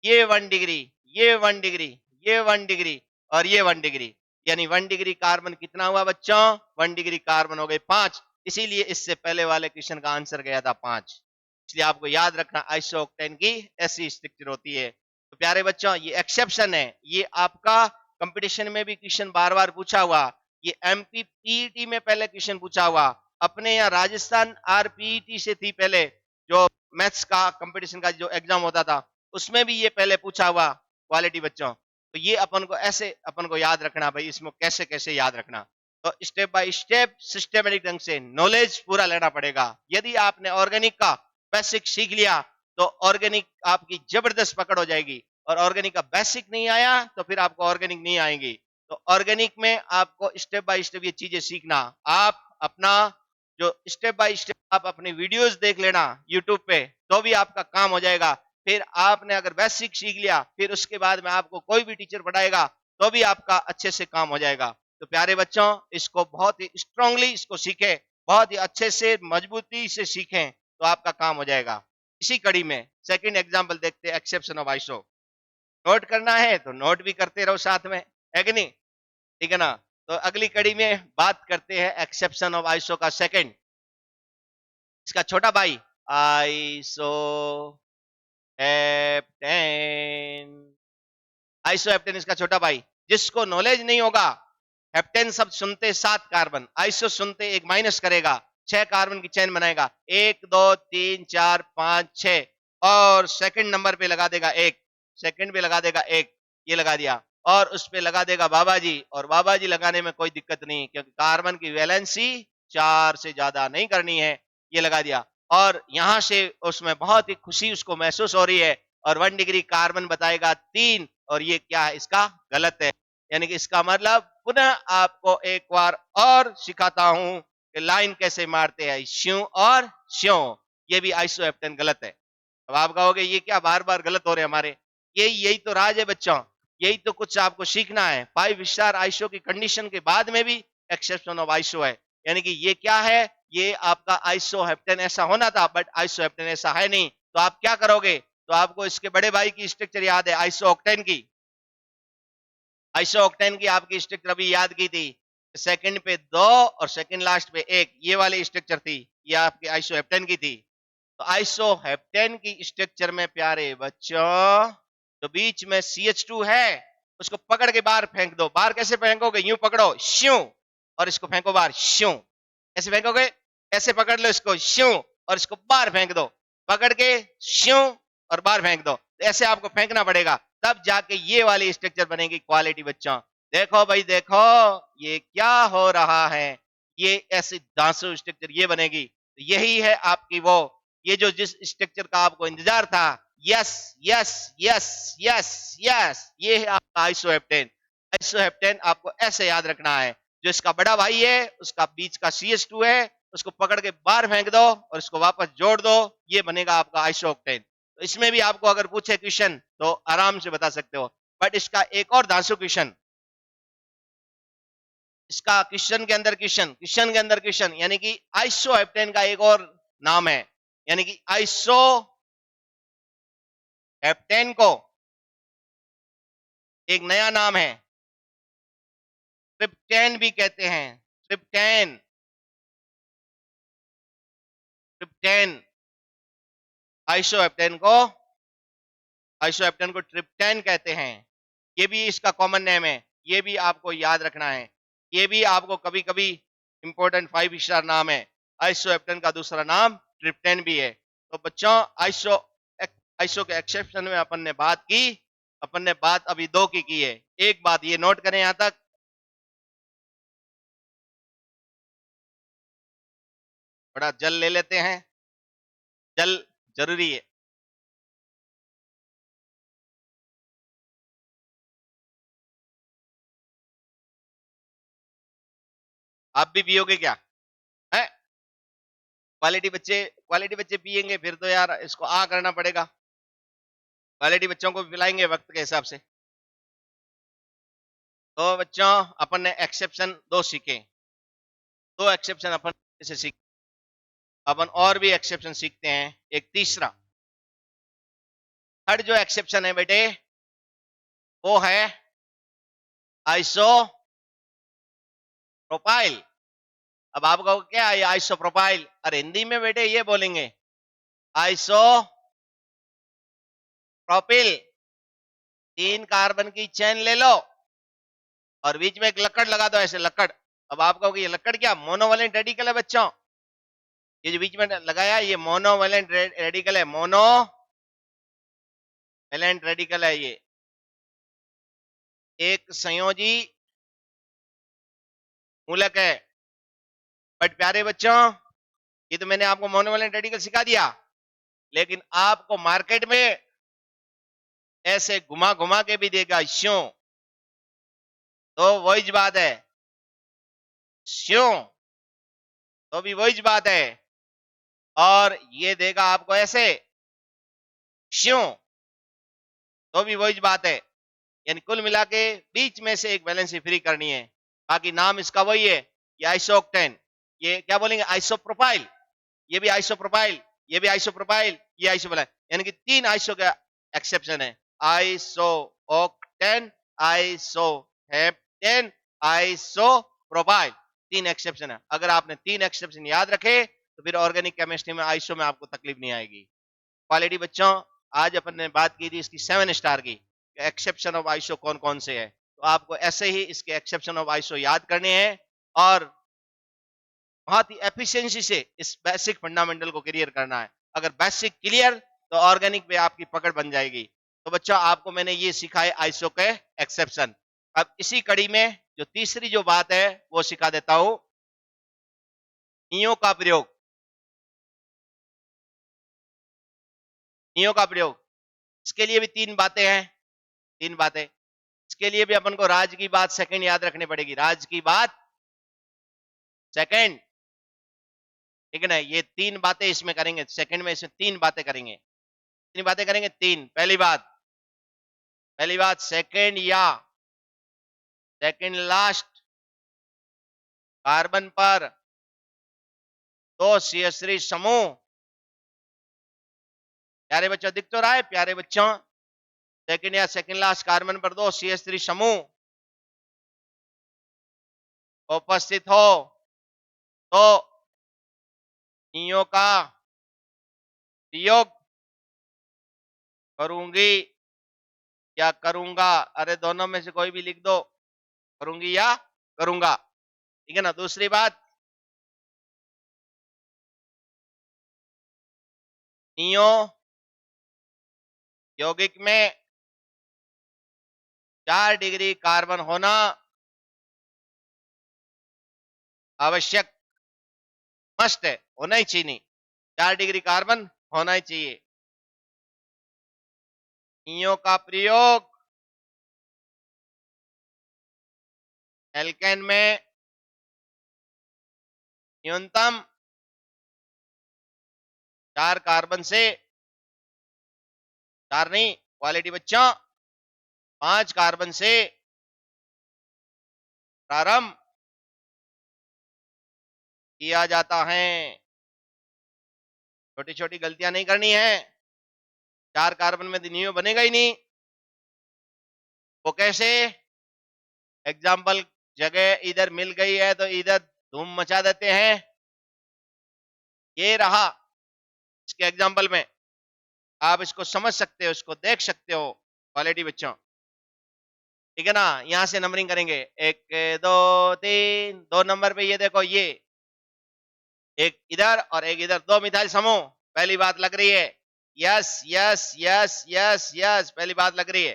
ये 1 डिग्री, ये 1 डिग्री, ये 1 डिग्री, और ये 1 डिग्री, यानी 1 डिग्री कार्बन कितना हुआ बच्चों, 1 डिग्री कार्बन हो गए 5। इसीलिए इससे पहले वाले क्वेश्चन का आंसर गया था 5। इसलिए आपको याद रखना आइसोक्टेन की ऐसी स्ट्रक्चर होती है। तो प्यारे बच्चों ये एक्सेप्शन है, ये आपका कंपटीशन में भी क्वेश्चन बार बार पूछा हुआ, ये एमपी पीईटी में पहले क्वेश्चन पूछा हुआ, अपने यहाँ राजस्थान आरपीईटी से थी पहले, जो मैथ्स का कंपटीशन का जो एग्जाम होता था उसमें भी ये पहले पूछा हुआ क्वालिटी बच्चों। तो ये अपन को ऐसे अपन को याद रखना भाई, इसमें कैसे कैसे याद रखना, तो स्टेप बाय स्टेप सिस्टमेटिक ढंग से नॉलेज पूरा लेना पड़ेगा। यदि आपने ऑर्गेनिक का बेसिक सीख लिया तो ऑर्गेनिक आपकी जबरदस्त पकड़ हो जाएगी, और ऑर्गेनिक का बेसिक नहीं आया तो फिर आपको ऑर्गेनिक नहीं आएंगी। तो ऑर्गेनिक में आपको स्टेप बाय स्टेप ये चीजें सीखना, आप अपना जो स्टेप बाय स्टेप आप अपनी वीडियोस देख लेना यूट्यूब पे, तो भी आपका काम हो जाएगा। फिर आपने अगर बेसिक सीख लिया फिर उसके बाद में आपको कोई भी टीचर पढ़ाएगा तो भी आपका अच्छे से काम हो जाएगा। तो प्यारे बच्चों इसको बहुत ही स्ट्रांगली इसको सीखें, बहुत ही अच्छे से मजबूती से सीखें तो आपका काम हो जाएगा। इसी कड़ी में सेकंड एग्जांपल देखते हैं एक्सेप्शन ऑफ आइसो। नोट करना है तो नोट भी करते रहो साथ में, है कि नहीं, ठीक है ना। तो अगली कड़ी में बात करते हैं एक्सेप्शन ऑफ आइसो का सेकंड, इसका छोटा भाई आइसो हेप्टेन। आइसो हेप्टेन इसका छोटा भाई, जिसको नॉलेज नहीं होगा, हेप्टेन शब्द सुनते 7 कार्बन, आइसो सुनते एक माइनस करेगा, 6 कार्बन की चेन बनाएगा, 1 2 3 4 5 6, और सेकंड नंबर पे लगा देगा 1, सेकंड पे लगा देगा 1, ये लगा दिया, और उस पे लगा देगा बाबा जी, और बाबा जी लगाने में कोई दिक्कत नहीं क्योंकि कार्बन की वैलेंसी 4 से ज्यादा नहीं करनी है, ये लगा दिया। और यहां से उसमें बहुत ही खुशी उसको महसूस हो रही है, और 1 डिग्री कार्बन बताएगा 3, और ये क्या है इसका गलत है। यानी कि इसका मतलब पुनः आपको एक बार और सिखाता हूं कि लाइन कैसे मारते हैं, श्यों और श्यों, ये भी आइसोहेप्टेन गलत है। अब आप कहोगे ये क्या बार बार गलत हो रहे हमारे, यही तो राज है बच्चों, यही तो कुछ आपको सीखना है। 5 स्टार आइसो की कंडीशन के बाद में भी एक्सेप्शन ऑफ आइसो है, यानी कि ये क्या है, ये आपका आइसोहेप्टेन ऐसा होना था बट आइसोहेप्टेन ऐसा है नहीं। तो आप क्या करोगे, तो आपको इसके बड़े भाई की स्ट्रक्चर याद है आइसोऑक्टेन की, आइसोऑक्टेन की आपकी स्ट्रक्चर अभी याद की थी, सेकंड पे 2 और सेकंड लास्ट पे 1, ये वाली स्ट्रक्चर थी, ये आपके आइसोहेप्टेन की थी। तो आइसोहेप्टेन की स्ट्रक्चर में प्यारे बच्चों तो बीच में CH2 है, उसको पकड़ के बाहर फेंक दो। बाहर कैसे फेंकोगे? यूं पकड़ो श्यू, और इसको फेंको बाहर श्यू। ऐसे फेंकोगे? ऐसे पकड़ लो इसको श्यू, और इसको बाहर फेंक दो। पकड़ के श्यू और बाहर फेंक दो। ऐसे आपको फेंकना पड़ेगा, तब जाके ये वाली स्ट्रक्चर बनेगी क्वालिटी बच्चों। देखो भाई देखो, ये क्या हो रहा है, ये ऐसी दांसू स्ट्रक्चर ये बनेगी। यही है आपकी वो, ये जो जिस स्ट्रक्चर का आपको इंतजार था, yes yes yes yes yes, ये है आपका आइसोहेप्टेन। आइसोहेप्टेन आपको ऐसे याद रखना है, जो इसका बड़ा भाई है उसका बीच का CH2 है, उसको पकड़ के बाहर फेंक दो और इसको वापस जोड़ दो, ये बनेगा आपका आइसोहेप्टेन। तो इसमें भी आपको अगर पूछे क्वेश्चन तो आराम से बता सकते हो। बट इसका एक और धांसू क्वेश्चन, इसका क्वेश्चन के अंदर क्वेश्चन, क्वेश्चन के अंदर क्वेश्चन, यानी कि आइसोहेप्टेन का एक और नाम है, यानी कि आइसोहेप्टेन को एक नया नाम है, ट्रिप्टेन भी कहते हैं। ट्रिप्टेन, ट्रिप्टेन, आइसोहेप्टेन को, आइसोहेप्टेन को ट्रिप्टेन कहते हैं। ये भी इसका कॉमन नेम है, ये भी आपको याद रखना है। ये भी आपको कभी कभी इंपॉर्टेंट 5 स्टार नाम है। आइसोहेप्टेन का दूसरा नाम ट्रिप्टेन भी है। तो बच्चों आइसो के एक्सेप्शन में अपन ने बात की, अपन ने बात अभी 2 की है। एक बात ये नोट करें, यहां तक थोड़ा जल ले लेते हैं, जल जरूरी है। आप भी पियोगे क्या है? क्वालिटी बच्चे पिएंगे फिर तो यार इसको करना पड़ेगा। क्वालिटी बच्चों को पिलाएंगे वक्त के हिसाब से। तो बच्चों अपन ने एक्सेप्शन 2 सीखे, 2 एक्सेप्शन अपन से सीखे। अपन और भी एक्सेप्शन सीखते हैं। एक तीसरा, थर्ड जो एक्सेप्शन है बेटे वो है आइसो प्रोपाइल। अब आप कहोगे क्या ये आइसो प्रोपाइल? अरे हिंदी में बेटे ये बोलेंगे आइसो प्रोपिल। 3 कार्बन की चेन ले लो और बीच में एक लकड़ लगा दो, ऐसे लकड़। अब आप कहोगे ये लकड़ क्या? मोनोवेलेंट रेडिकल है बच्चों। ये जो बीच में लगाया ये मोनोवेलेंट रेडिकल है, मोनोवेलेंट रेडिकल है। ये एक संयोजी मूलक है। बट प्यारे बच्चों, ये तो मैंने आपको मोनोवेलेंट रेडिकल सिखा दिया, लेकिन आपको मार्केट में ऐसे घुमा घुमा के भी देगा क्यों? तो वही बात है, क्यों? तो भी वही बात है। और ये देगा आपको ऐसे क्यों? तो भी वही बात है। यानी कुल मिला के बीच में से एक वैलेंसी फ्री करनी है। बाकी नाम इसका वही है, ये आइसोक्टेन। ये क्या बोलेंगे? आइसोप्रोपाइल। ये भी आइसोप्रोपाइल, ये भी आइसोप्रोपाइल, ये आइसोप्रोपाइल। यानी कि 3 आइसो का एक्सेप्शन है, आइसोक्टेन, आइसोहेप्टेन, आइसोप्रोपाइल। 3 एक्सेप्शन है। अगर आपने 3 एक्सेप्शन याद रखे तो फिर ऑर्गेनिक केमिस्ट्री में आइसो में आपको तकलीफ नहीं आएगी। क्वालिटी बच्चों, आज अपन ने बात की थी इसकी 7 स्टार की, एक्सेप्शन ऑफ आइसो कौन कौन से है। तो आपको ऐसे ही इसके एक्सेप्शन ऑफ आइसो याद करने हैं और बहुत ही एफिशिएंसी से इस बेसिक फंडामेंटल को क्लियर करना है। अगर बेसिक क्लियर तो ऑर्गेनिक पे आपकी पकड़ बन जाएगी। तो बच्चों आपको मैंने ये सिखाए आइसो के एक्सेप्शन। अब इसी कड़ी में जो तीसरी जो बात है वो सिखा देता हूं, नियो का प्रयोग। नियो का प्रयोग, इसके लिए भी 3 बातें हैं, 3 बातें। इसके लिए भी अपन को राज की बात सेकंड याद रखनी पड़ेगी, राज की बात सेकंड, ठीक है ना? ये 3 बातें इसमें करेंगे, सेकंड में इसमें 3 बातें करेंगे। कितनी बातें करेंगे? 3। पहली बात सेकंड या सेकंड लास्ट कार्बन पर 2 CH3 समूह। प्यारे बच्चों दिख तो रहा है? प्यारे बच्चों, सेकंड या सेकंड लास्ट कार्बन पर 2 CH3 समूह उपस्थित हो तो नियो का प्रयोग करूंगी या करूंगा, अरे दोनों में से कोई भी लिख दो, करूंगी या करूंगा, ठीक है ना। दूसरी बात, नियो यौगिक में 4 डिग्री कार्बन होना आवश्यक, मस्ट है, होना ही चाहिए, 4 डिग्री कार्बन होना ही चाहिए। नियो का प्रयोग एल्केन में न्यूनतम 4 कार्बन से, 4 नहीं, क्वालिटी बच्चों, 5 कार्बन से प्रारंभ किया जाता है। छोटी छोटी गलतियां नहीं करनी है। 4 कार्बन में नियो बनेगा ही नहीं। वो कैसे? एग्जाम्पल, जगह इधर मिल गई है तो इधर धूम मचा देते हैं। ये रहा इसके एग्जाम्पल में, आप इसको समझ सकते हो, इसको देख सकते हो क्वालिटी बच्चों, ठीक है ना। यहां से नंबरिंग करेंगे, 1 2 3, 2 नंबर पे ये देखो, ये एक इधर और एक इधर, 2 मिथाइल समूह, पहली बात लग रही है। Yes yes yes yes yes, पहली बात लग रही है।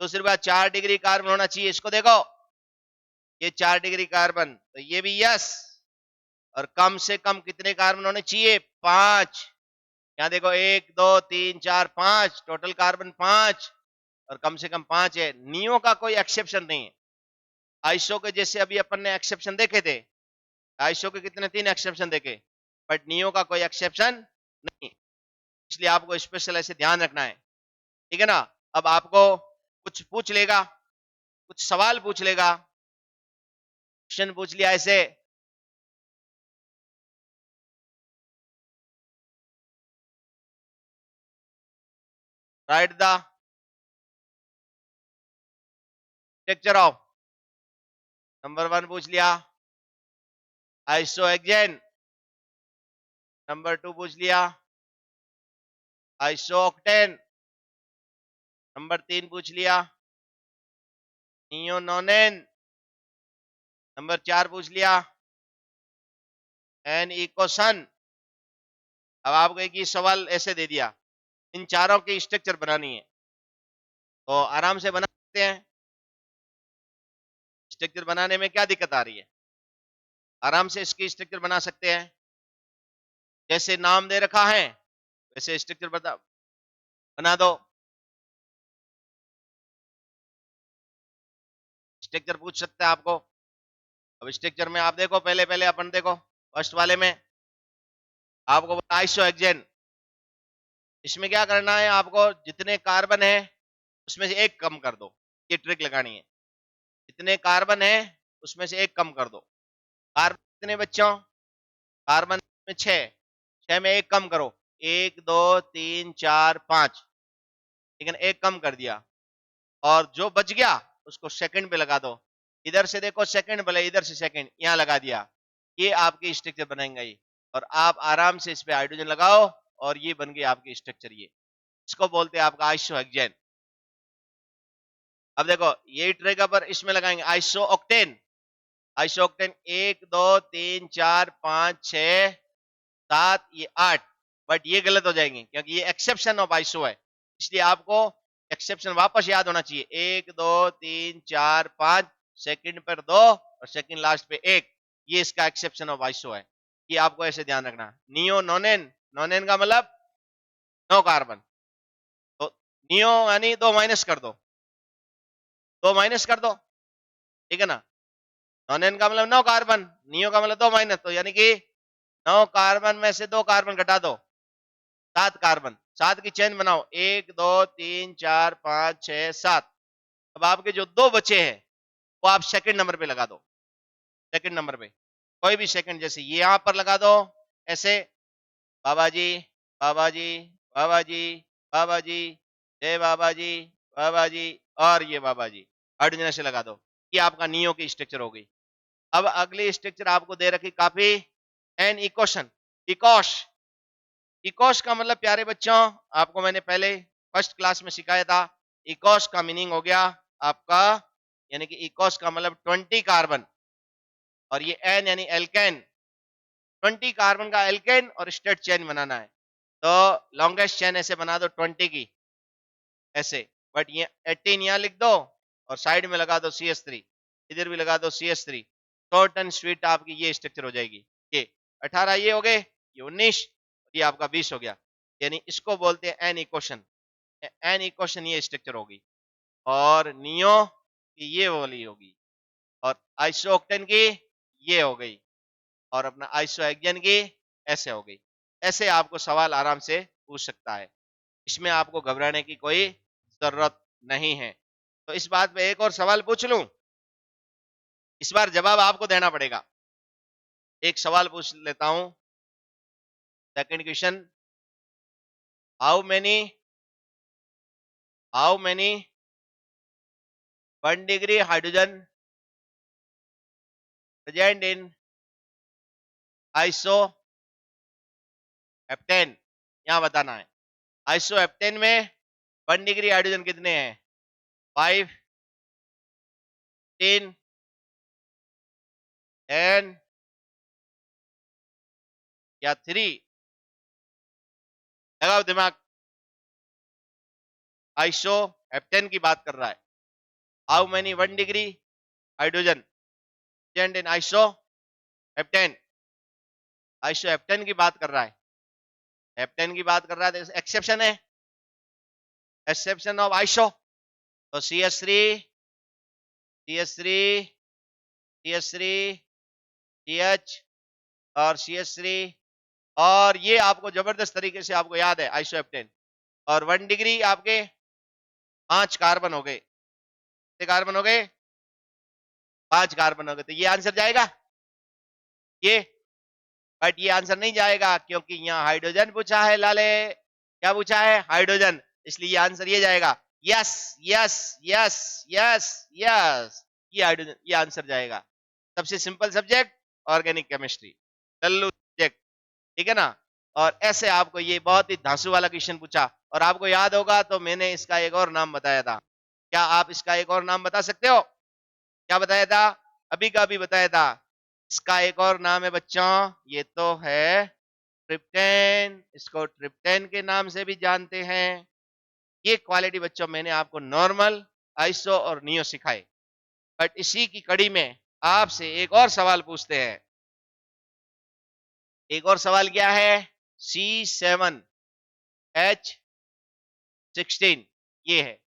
दूसरी बात, 4 डिग्री कार्बन होना चाहिए, इसको देखो, ये 4 डिग्री कार्बन, तो ये भी यस। और कम से कम कितने कार्बन होने चाहिए? 5। यहाँ देखो, 1 2 3 4 5, टोटल कार्बन 5, और कम से कम 5 है। नियो का कोई एक्सेप्शन नहीं है। आइसो के जैसे अभी अपन ने एक्सेप्शन देखे थे, आइसो के कितने 3 एक्सेप्शन देखे, बट नियो का कोई एक्सेप्शन नहीं, इसलिए आपको स्पेशल ऐसे ध्यान रखना है, ठीक है ना। अब आपको कुछ पूछ लेगा, कुछ सवाल पूछ लेगा, क्वेश्चन पूछ लिया ऐसे, right the structure of, number 1 पूछ लिया आइसोहेक्सेन, नंबर 2 पूछ लिया आइसोऑक्टेन, नंबर 3 पूछ लिया नियोनोनेन, नंबर 4 पूछ लिया एन इकोसन। अब आपको एक ही सवाल ऐसे दे दिया, इन चारों की स्ट्रक्चर बनानी है, तो आराम से बना सकते हैं। स्ट्रक्चर बनाने में क्या दिक्कत आ रही है? आराम से इसकी स्ट्रक्चर बना सकते हैं। जैसे नाम दे रखा है वैसे स्ट्रक्चर बना दो। स्ट्रक्चर पूछ सकते हैं आपको। अब स्ट्रक्चर में आप देखो, पहले पहले अपन देखो, फर्स्ट वाले में आपको आइसोहेक्सेन, इसमें क्या करना है आपको, जितने कार्बन है उसमें से एक कम कर दो, ये ट्रिक लगानी है। जितने कार्बन है उसमें से एक कम कर दो। कार्बन कितने बच्चों? कार्बन में 6, 6 में एक कम करो, 1 2 3 4 5, ठीक है ना, एक कम कर दिया, और जो बच गया उसको सेकंड पे लगा दो। इधर से देखो सेकंड, भले इधर से सेकंड, यहां लगा दिया, ये आपकी स्ट्रक्चर बनेंगे। और आप आराम से इस पे हाइड्रोजन लगाओ और ये बन गई आपकी स्ट्रक्चर। ये इसको बोलते हैं आपका आइसोहेक्सेन। अब देखो, यही ट्रिक पर इसमें लगाएंगे आइसोऑक्टेन। आइसोऑक्टेन 1 2 3 4 5 6 7, ये 8, बट ये गलत हो जाएंगे क्योंकि ये एक्सेप्शन ऑफ आइसो है, इसलिए आपको एक्सेप्शन वापस याद होना चाहिए। 1 2 3 4 5, सेकंड पर 2 और सेकंड लास्ट पे 1, ये इसका एक्सेप्शन ऑफ आइसो है, ये आपको ऐसे ध्यान रखना। नियो नोनेन, नोनेन का मतलब 9 कार्बन, तो नियो यानी 2 माइनस कर दो, 2 माइनस कर दो, ठीक है ना। नोनेन का मतलब 9 कार्बन, नियो का मतलब 2 माइनस, तो यानी कि 9 कार्बन में से 2 कार्बन घटा दो, 7 कार्बन, 7 की चेन बनाओ, 1 2 3 4 5 6 7। अब आपके जो 2 बचे हैं वो आप सेकंड नंबर पे लगा दो, सेकंड नंबर पे कोई भी सेकंड, जैसे ये यहां पर लगा दो ऐसे, बाबा जी बाबा जी बाबा जी बाबा जी, जय बाबा जी बाबा जी, और ये बाबा जी, हाइड्रोजन से लगा दो। ये आपका नियो की स्ट्रक्चर हो गई। अब अगली स्ट्रक्चर आपको दे रखी काफी, एन इक्वेशन, इकोश, इकोस का मतलब प्यारे बच्चों आपको मैंने पहले फर्स्ट क्लास में सिखाया था। इकोस का मीनिंग हो गया आपका, यानी कि इकोस का मतलब 20 कार्बन, और ये एन यानी एल्केन, 20 कार्बन का एल्केन और स्ट्रेट चेन बनाना है। तो लॉन्गेस्ट चेन ऐसे बना दो 20 की ऐसे, बट ये 18 यहाँ लिख दो और साइड में लगा दो CS3, इधर भी लगा दो CS3, शॉर्ट एंड स्वीट आपकी ये स्ट्रक्चर हो जाएगी। ये 18 ये हो गए, ये 19, ये आपका 20 हो गया, यानी इसको बोलते हैं एन इक्वेशन। एन इक्वेशन ये स्ट्रक्चर होगी, और नियो की ये वाली होगी, और आइसो ऑक्टेन की ये हो गई, और अपना आइसो हेक्सेन की ऐसे हो गई। ऐसे आपको सवाल आराम से पूछ सकता है, इसमें आपको घबराने की कोई जरूरत नहीं है। तो इस बात पे एक और सवाल पूछ लूं, इस बार जवाब आपको देना पड़ेगा। एक सवाल पूछ लेता हूं, second question, how many 1 degree hydrogen present in iso heptane, यहां बताना है। आइसो हेप्टेन में 1 डिग्री हाइड्रोजन कितने हैं? 5, 10, 10 या 3? लगाओ दिमाग। आइसो हेप्टेन की बात कर रहा है। How many 1 degree hydrogen present in iso heptane, iso heptane की बात कर रहा है। हेप्टेन की बात कर रहा है तो एक्सेप्शन है, एक्सेप्शन ऑफ आइसो, तो CS3, CS3, CS3, CH और CS3, और ये आपको जबरदस्त तरीके से आपको याद है आइसो हेप्टेन। और 1 डिग्री आपके 5 कार्बन हो गए, कितने कार्बन हो गए? 5 कार्बन हो गए, तो ये आंसर जाएगा ये, बट ये आंसर नहीं जाएगा क्योंकि यहाँ हाइड्रोजन पूछा है लाले, क्या पूछा है? हाइड्रोजन, इसलिए ये आंसर ये जाएगा। Yes yes yes yes yes, ये हाइड्रोजन, ये आंसर जाएगा। सबसे simple subject organic chemistry, Lallu subject, ठीक है ना। और ऐसे आपको ये बहुत ही धांसू वाला क्वेश्चन पूछा, और आपको याद होगा तो मैंने इसका एक और नाम बताया था। क्या आप इसका एक और नाम बता सकते हो? क्या बताया था? अभी का अभी बताया था। इसका एक और नाम है बच्चों, ये तो है ट्रिप्टेन, इसको ट्रिप्टेन के नाम से भी जानते हैं। ये क्वालिटी बच्चों मैंने आपको नॉर्मल, आइसो और नियो सिखाए, बट इसी की कड़ी में आपसे एक और सवाल पूछते हैं। एक और सवाल क्या है? C7H16 ये है,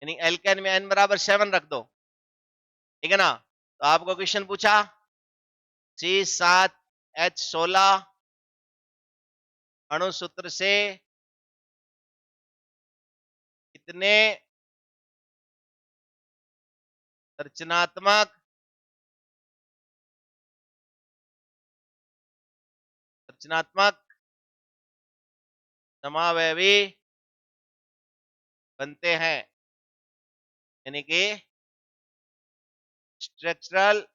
यानी एल्केन में n बराबर 7 रख दो, ठीक है ना। तो आपको क्वेश्चन पूछा C7H16 अणु सूत्र से कितने रचनात्मक समावयवी बनते हैं, यानी कि स्ट्रक्चरल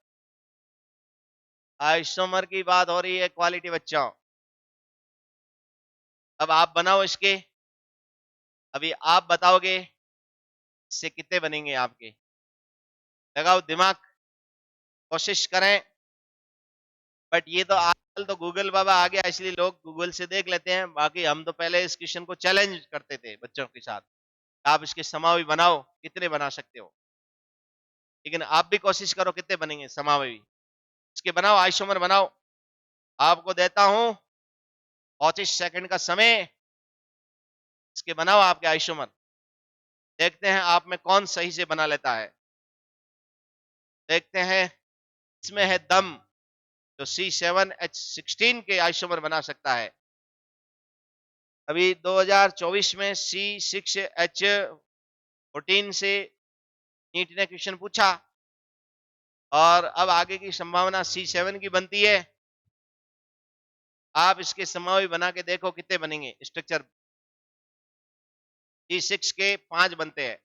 आइसोमर की बात हो रही है क्वालिटी बच्चों। अब आप बनाओ इसके, अभी आप बताओगे इससे कितने बनेंगे आपके, लगाओ दिमाग, कोशिश करें। बट ये तो आजकल तो गूगल बाबा आ गया, इसलिए लोग गूगल से देख लेते हैं, बाकी हम तो पहले इस क्वेश्चन को चैलेंज करते थे बच्चों के साथ। आप इसके समावी बनाओ, कितने बना सकते हो, लेकिन आप भी कोशिश करो कितने बनेंगे समावी इसके, बनाओ आइसोमर बनाओ। आपको देता हूं 25 सेकंड का समय, इसके बनाओ आपके आइसोमर, देखते हैं आप में कौन सही से बना लेता है, देखते हैं इसमें है दम, तो C7H16 के आइसोमर बना सकता है। अभी 2024 में C6H14 से नीट ने क्वेश्चन पूछा, और अब आगे की संभावना C7 की बनती है। आप इसके समावी बना के देखो कितने बनेंगे स्ट्रक्चर। C6 के 5 बनते हैं,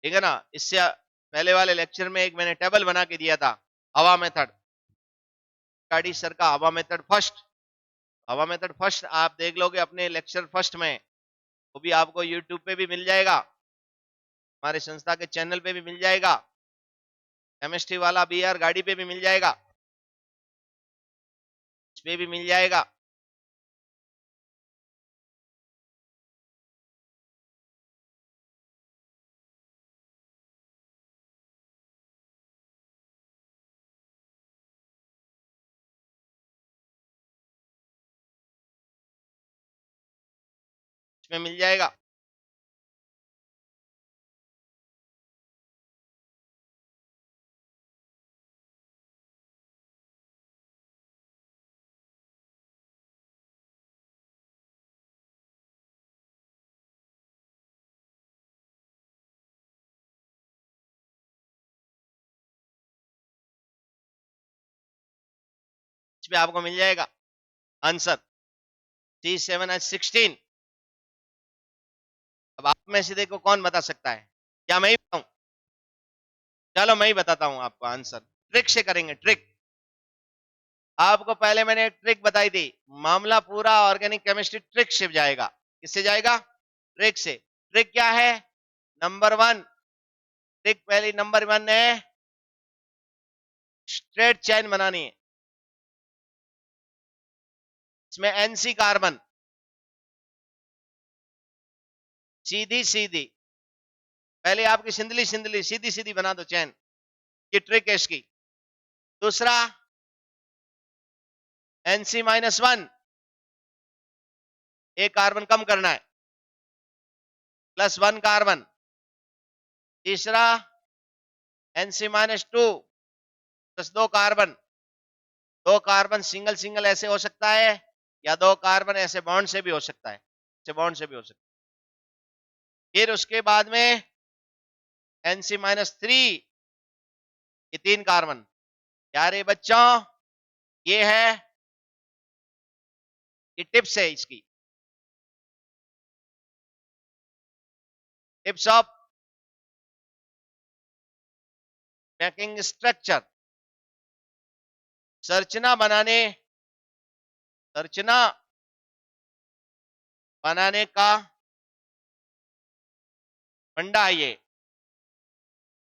ठीक है ना। इससे पहले वाले लेक्चर में एक मैंने टेबल बना के दिया था, हवा मेथड, काडी सर का हवा मेथड फर्स्ट, हवा मेथड फर्स्ट आप देख लोगे अपने लेक्चर फर्स्ट में, वो भी आपको यूट्यूब पे भी मिल जाएगा, हमारे संस्था के चैनल पे भी मिल जाएगा, केमिस्ट्री वाला बी आर गाड़ी पे भी मिल जाएगा, इस पे भी मिल जाएगा। इसमें मिल जाएगा। इसमें आपको मिल जाएगा आंसर C7H16। अब आप में से देखो कौन बता सकता है, क्या मैं ही बताऊं? चलो मैं ही बताता हूं आपको आंसर, ट्रिक से करेंगे ट्रिक। आपको पहले मैंने एक ट्रिक बताई थी, मामला पूरा ऑर्गेनिक केमिस्ट्री ट्रिक से जाएगा। किससे जाएगा? ट्रिक से। ट्रिक क्या है? नंबर 1 ट्रिक, पहली नंबर 1 है स्ट्रेट चेन बनानी है। इसमें NC कार्बन सीधी सीधी, पहले आपकी सिंदली सिंदली सीधी सीधी बना दो चेन, ये ट्रिक है इसकी। दूसरा NC-1 एक कार्बन कम करना है, +1 कार्बन। तीसरा NC-2 +2 carbon. 2 carbon single single ऐसे हो सकता है, या 2 कार्बन ऐसे बॉन्ड से भी हो सकता है, ऐसे बॉन्ड से भी हो सकता है। फिर उसके बाद में NC-3, ये 3 कार्बन। प्यारे बच्चों, ये है, ये टिप्स है इसकी, टिप्स ऑफ मेकिंग स्ट्रक्चर। संरचना बनाने का फंडा है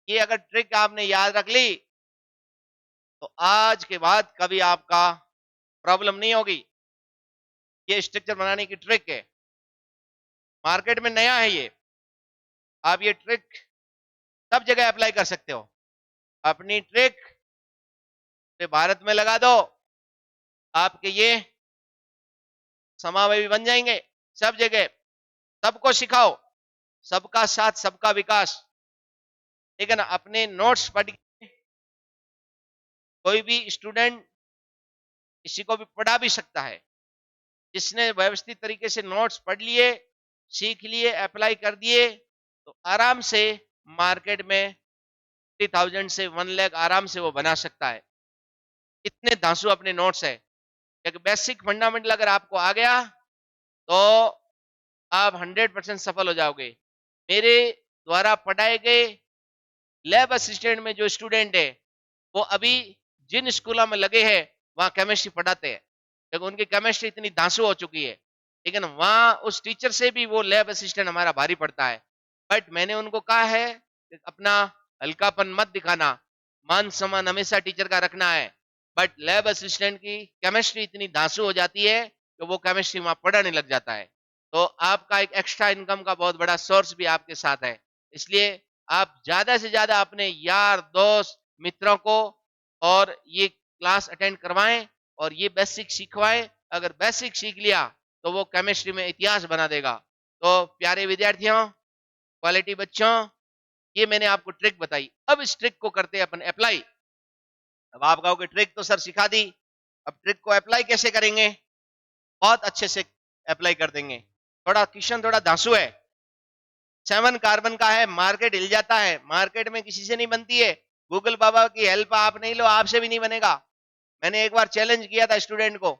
ये अगर ट्रिक आपने याद रख ली तो आज के बाद कभी आपका प्रॉब्लम नहीं होगी। ये स्ट्रक्चर बनाने की ट्रिक है, मार्केट में नया है ये। आप ये ट्रिक सब जगह अप्लाई कर सकते हो। अपनी ट्रिक से भारत में लगा दो, आपके ये समावेशी बन जाएंगे सब जगह। सबको सिखाओ, सबका साथ सबका विकास, ठीक है ना। अपने नोट्स पढ़ के कोई भी स्टूडेंट किसी को भी पढ़ा भी सकता है। जिसने व्यवस्थित तरीके से नोट्स पढ़ लिए, सीख लिए, अप्लाई कर दिए, तो आराम से मार्केट में 50,000 से 1 लाख आराम से वो बना सकता है। इतने धांसू अपने नोट्स है। एक बेसिक फंडामेंटल अगर आपको आ गया तो आप 100% सफल हो जाओगे। मेरे द्वारा पढ़ाए गए लैब असिस्टेंट में जो स्टूडेंट है वो अभी जिन स्कूलों में लगे हैं वहां केमिस्ट्री पढ़ाते हैं, लेकिन उनकी केमिस्ट्री इतनी धांसू हो चुकी है, लेकिन वहां उस टीचर से भी वो लैब असिस्टेंट हमारा भारी पड़ता है। बट मैंने उनको कहा है कि अपना हल्कापन मत दिखाना, मान सम्मान हमेशा टीचर का रखना है। बट लैब असिस्टेंट की केमिस्ट्री इतनी धांसू हो जाती है कि वो केमिस्ट्री वहां पढ़ाने लग जाता है। तो आपका एक एक्स्ट्रा इनकम का बहुत बड़ा सोर्स भी आपके साथ है। इसलिए आप ज्यादा से ज्यादा अपने यार दोस्त मित्रों को और ये क्लास अटेंड करवाएं और ये बेसिक सिखवाएं। अगर बेसिक सीख लिया तो वो केमिस्ट्री में इतिहास बना देगा। तो प्यारे विद्यार्थियों, क्वालिटी बच्चों, ये मैंने आपको ट्रिक बताई। अब इस ट्रिक को करते हैं अपन अप्लाई। अब आप कहोगे ट्रिक तो सर सिखा दी, अब ट्रिक को अप्लाई कैसे करेंगे? बहुत अच्छे से अप्लाई कर देंगे। थोड़ा क्वेश्चन थोड़ा धांसू है, 7 कार्बन का है, मार्केट हिल जाता है, मार्केट में किसी से नहीं बनती है। गूगल बाबा की हेल्प आप नहीं लो, आपसे भी नहीं बनेगा। मैंने एक बार चैलेंज किया था स्टूडेंट को,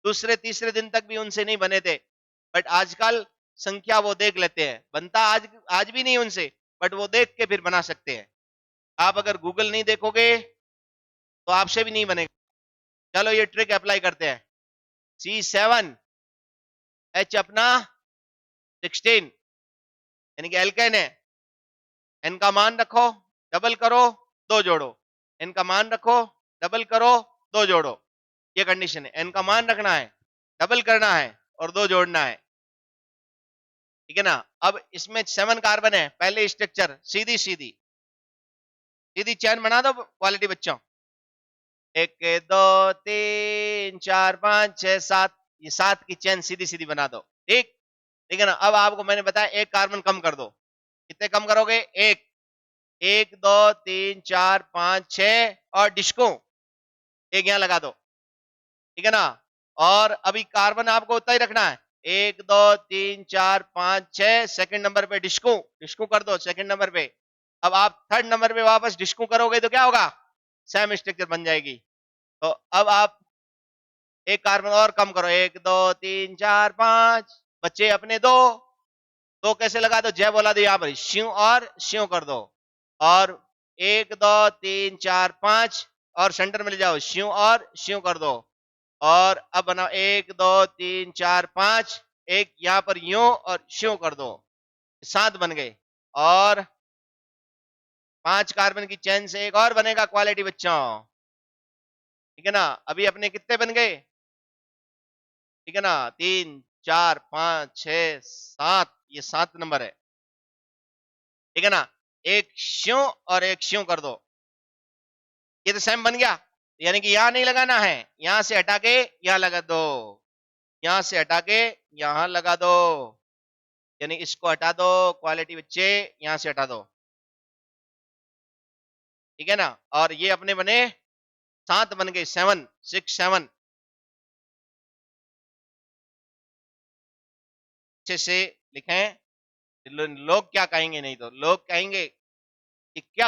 दूसरे तीसरे दिन तक भी उनसे नहीं बने थे। बट आजकल संख्या वो देख लेते हैं, बनता आज भी नहीं उनसे, बट वो देख के फिर बना सकते हैं। आप अगर गूगल नहीं देखोगे तो आपसे भी नहीं बनेगा। चलो ये ट्रिक अप्लाई करते हैं। C7 H अपना 16 यानी कि एल्केन है। N का मान रखो, डबल करो, 2 जोड़ो। N का मान रखो, डबल करो, 2 जोड़ो। ये कंडीशन है। N का मान रखना है, डबल करना है और 2 जोड़ना है। ठीक है ना। अब इसमें 7 कार्बन है, पहले स्ट्रक्चर सीधी सीधी सीधी चैन बना दो क्वालिटी बच्चों। 1 2 3 4 5 6 7, ये 7 की चैन सीधी सीधी बना दो। ठीक ठीक है ना। अब आपको मैंने बताया एक कार्बन कम कर दो। कितने कम करोगे? एक। 1 2 3 4 5 6 और डिस्को एक यहां लगा दो। ठीक है ना। और अभी कार्बन आपको उतना ही रखना है। 1 2 3 4 5 6, सेकंड नंबर पे डिस्को डिस्को कर दो सेकंड नंबर पे। अब आप थर्ड नंबर पे वापस डिस्को करोगे तो क्या होगा? सेम स्ट्रक्चर बन जाएगी। तो अब आप एक कार्बन और कम करो। 1 2 3 4 5, बच्चे अपने दो दो कैसे लगा दो? जय बोला दो यहां पर, शिव और शिव कर दो। और 1 2 3 4 5 और सेंटर में ले जाओ, शिव और शिव कर दो। और अब बनाओ 1 2 3 4 5, एक यहां पर यूं और श्यों कर दो। 7 बन गए। और 5 कार्बन की चेन से एक और बनेगा क्वालिटी बच्चों। ठीक है ना। अभी अपने कितने बन गए? ठीक है ना। 3 4 5 6 7, ये 7 नंबर है। ठीक है ना। एक श्यों और एक श्यों कर दो। ये तो सेम बन गया। यानी कि यहां नहीं लगाना है, यहां से हटा के यहां लगा दो, यहां से हटा के यहां लगा दो। यानी इसको हटा दो क्वालिटी बच्चे, यहां से हटा दो। ठीक है ना। और ये अपने बने 7 बन गए, 7 6 7। अच्छे से लिखें। लोग क्या कहेंगे? नहीं तो लोग कहेंगे कि क्या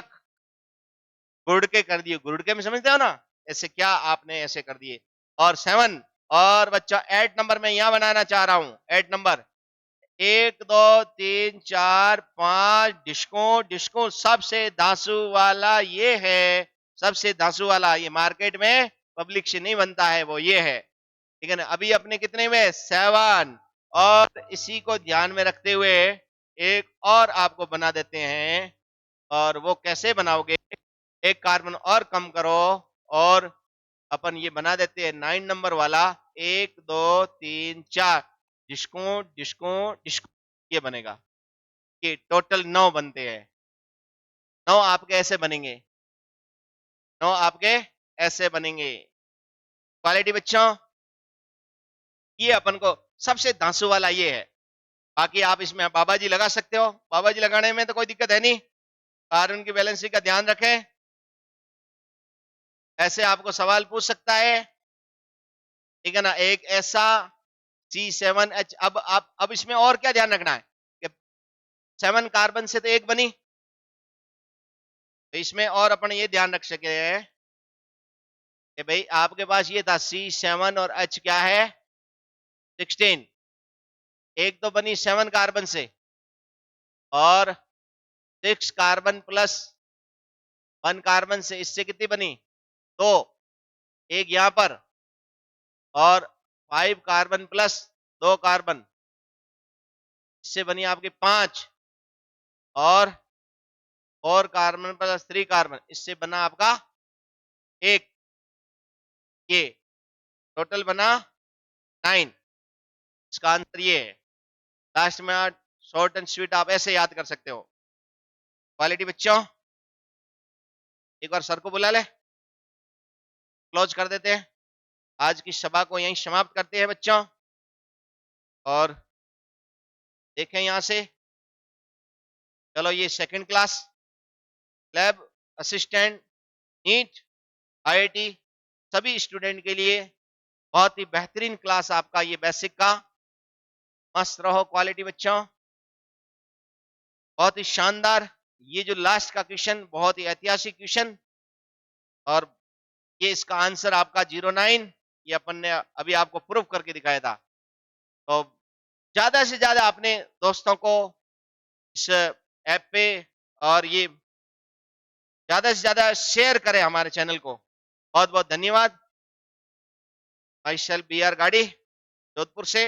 गुड़ के कर दिए। गुड़ के में समझते हो ना, ऐसे क्या आपने ऐसे कर दिए। और 7 और बच्चा 8 नंबर में यहां बनाना चाह रहा हूं। 8 नंबर 1 2 3 4 5 डिस्को डिस्को सबसे धांसू वाला ये है। सबसे धांसू वाला ये मार्केट में पब्लिक से नहीं बनता है, वो ये है। ठीक है ना। अभी अपने कितने में? 7। और इसी को ध्यान में रखते हुए एक और आपको बना देते हैं। और वो कैसे बनाओगे? एक कार्बन और कम करो और अपन ये बना देते हैं 9 नंबर वाला। 1 2 3 4 डिस्को डिस्को डिस्को, ये बनेगा। ये टोटल 9 बनते हैं। 9 आपके ऐसे बनेंगे, 9 आपके ऐसे बनेंगे। क्वालिटी बच्चों, ये अपन को सबसे धांसू वाला ये है। बाकी आप इसमें बाबा जी लगा सकते हो, बाबा जी लगाने में तो कोई दिक्कत है नहीं। कार्बन की बैलेंसिंग का ध्यान रखें। ऐसे आपको सवाल पूछ सकता है। ठीक है ना। एक ऐसा C7H। अब इसमें और क्या ध्यान रखना है कि 7 कार्बन से तो एक बनी, तो इसमें और अपन ये ध्यान रख सके कि भाई आपके पास ये था C7 और H क्या है? 16। एक तो बनी 7 कार्बन से और 6 कार्बन प्लस 1 कार्बन से, इससे कितनी बनी? 2। एक यहां पर और 5 कार्बन प्लस 2 कार्बन, इससे बनी आपकी 5। और 4 कार्बन प्लस 3 कार्बन, इससे बना आपका 1। ये टोटल बना 9। इसका आंसर ये है। लास्ट में आप शॉर्ट एंड स्वीट आप ऐसे याद कर सकते हो। क्वालिटी बच्चों, एक बार सर को बुला ले, क्लोज कर देते हैं। आज की सभा को यहीं समाप्त करते हैं बच्चों। और देखें यहां से, चलो ये second class lab assistant NEET IIT सभी स्टूडेंट के लिए बहुत ही बेहतरीन क्लास आपका ये बेसिक का। मस्त रहो क्वालिटी बच्चों, बहुत ही शानदार। ये जो लास्ट का क्वेश्चन बहुत ही ऐतिहासिक क्वेश्चन, और ये इसका आंसर आपका 09, ये अपन ने अभी आपको प्रूफ करके दिखाया था। तो ज्यादा से ज्यादा अपने दोस्तों को इस ऐप पे और ये ज्यादा से ज्यादा शेयर करें हमारे चैनल को। बहुत बहुत धन्यवाद। आई शैल बी आर गाड़ी। जोधपुर से